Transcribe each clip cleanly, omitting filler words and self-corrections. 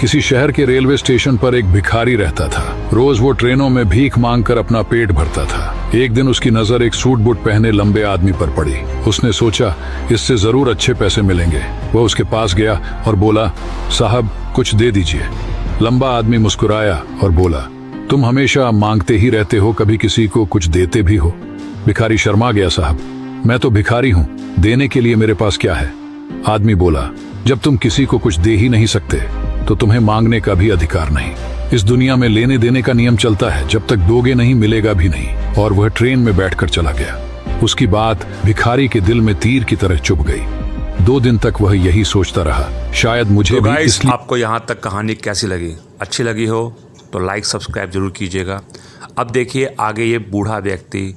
किसी शहर के रेलवे स्टेशन पर एक भिखारी रहता था। रोज वो ट्रेनों में भीख मांगकर अपना पेट भरता था। एक दिन उसकी नजर एक सूट बूट पहने लंबे आदमी पर पड़ी। उसने सोचा इससे जरूर अच्छे पैसे मिलेंगे। वह उसके पास गया और बोला, साहब कुछ दे दीजिए। लंबा आदमी मुस्कुराया और बोला, तुम हमेशा मांगते ही रहते हो, कभी किसी को कुछ देते भी हो? भिखारी शर्मा गया, साहब मैं तो भिखारी हूँ, देने के लिए मेरे पास क्या है? आदमी बोला, जब तुम किसी को कुछ दे ही नहीं सकते तो तुम्हें मांगने का भी अधिकार नहीं। इस दुनिया में लेने देने का नियम चलता है, जब तक दोगे नहीं मिलेगा भी नहीं। और वह ट्रेन में बैठकर चला गया। उसकी बात भिखारी के दिल में तीर की तरह चुभ गई। 2 दिन तक वह यही सोचता रहा, शायद मुझे तो भी गाइस, आपको यहाँ तक कहानी कैसी लगी? अच्छी लगी हो तो लाइक सब्सक्राइब जरूर कीजिएगा। अब देखिए आगे ये बूढ़ा व्यक्ति,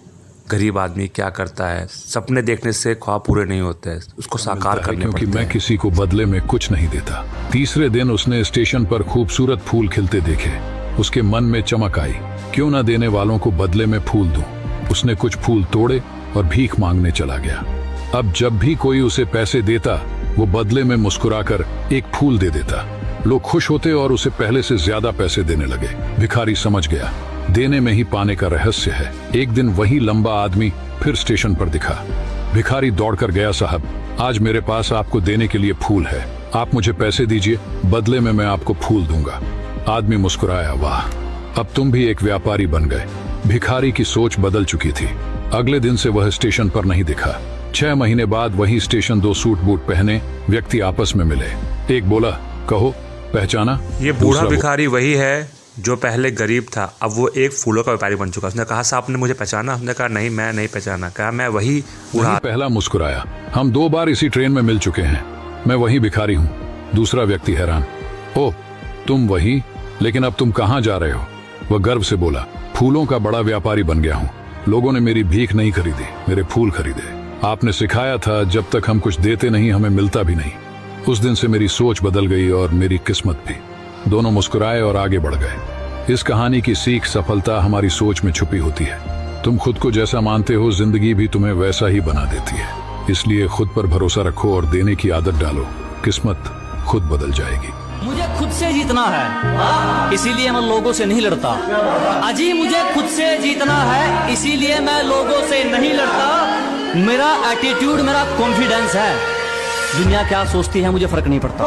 गरीब आदमी क्या करता है। सपने देखने से ख्वाब पूरे नहीं होते हैं, उसको साकार करने पड़ते हैं। क्योंकि मैं किसी को बदले में कुछ नहीं देता। तीसरे दिन उसने स्टेशन पर खूबसूरत फूल खिलते देखे। उसके मन में चमक आई, क्यों न देने वालों को बदले में फूल दूं। उसने कुछ फूल तोड़े और भीख मांगने चला गया। अब जब भी कोई उसे पैसे देता, वो बदले में मुस्कुराकर एक फूल दे देता। लोग खुश होते और उसे पहले से ज्यादा पैसे देने लगे। भिखारी समझ गया, देने में ही पाने का रहस्य है। एक दिन वही लंबा आदमी फिर स्टेशन पर दिखा। भिखारी दौड़कर गया, साहब आज मेरे पास आपको देने के लिए फूल है, आप मुझे पैसे दीजिए, बदले में मैं आपको फूल दूंगा। आदमी मुस्कुराया, वाह अब तुम भी एक व्यापारी बन गए। भिखारी की सोच बदल चुकी थी। अगले दिन से वह स्टेशन पर नहीं दिखा। 6 महीने बाद वही स्टेशन 2 सूट बूट पहने व्यक्ति आपस में मिले। एक बोला, कहो पहचाना? ये बूढ़ा भिखारी वही है जो पहले गरीब था, अब वो एक फूलों का व्यापारी बन चुका। उसने कहा, साहब आपने मुझे पहचाना? उसने कहा, नहीं मैं नहीं पहचाना। कहा, मैं वही बूढ़ा। पहला मुस्कुराया, हम 2 बार इसी ट्रेन में मिल चुके हैं, मैं वही भिखारी हूँ। दूसरा व्यक्ति हैरान, ओह तुम वही, लेकिन अब तुम कहाँ जा रहे हो? वह गर्व से बोला, फूलों का बड़ा व्यापारी बन गया हूँ। लोगों ने मेरी भीख नहीं खरीदी, मेरे फूल खरीदे। आपने सिखाया था जब तक हम कुछ देते नहीं हमें मिलता भी नहीं। उस दिन से मेरी सोच बदल गई और मेरी किस्मत भी। दोनों मुस्कुराए और आगे बढ़ गए। इस कहानी की सीख, सफलता हमारी सोच में छुपी होती है। तुम खुद को जैसा मानते हो, जिंदगी भी तुम्हें वैसा ही बना देती है। इसलिए खुद पर भरोसा रखो और देने की आदत डालो, किस्मत खुद बदल जाएगी। मुझे खुद से जीतना है, इसीलिए मैं लोगों से नहीं लड़ता। अजी मुझे खुद से जीतना है, इसीलिए मैं लोगों से नहीं लड़ता। मेरा एटीट्यूड, मेरा कॉन्फिडेंस है। दुनिया क्या सोचती है मुझे फर्क नहीं पड़ता।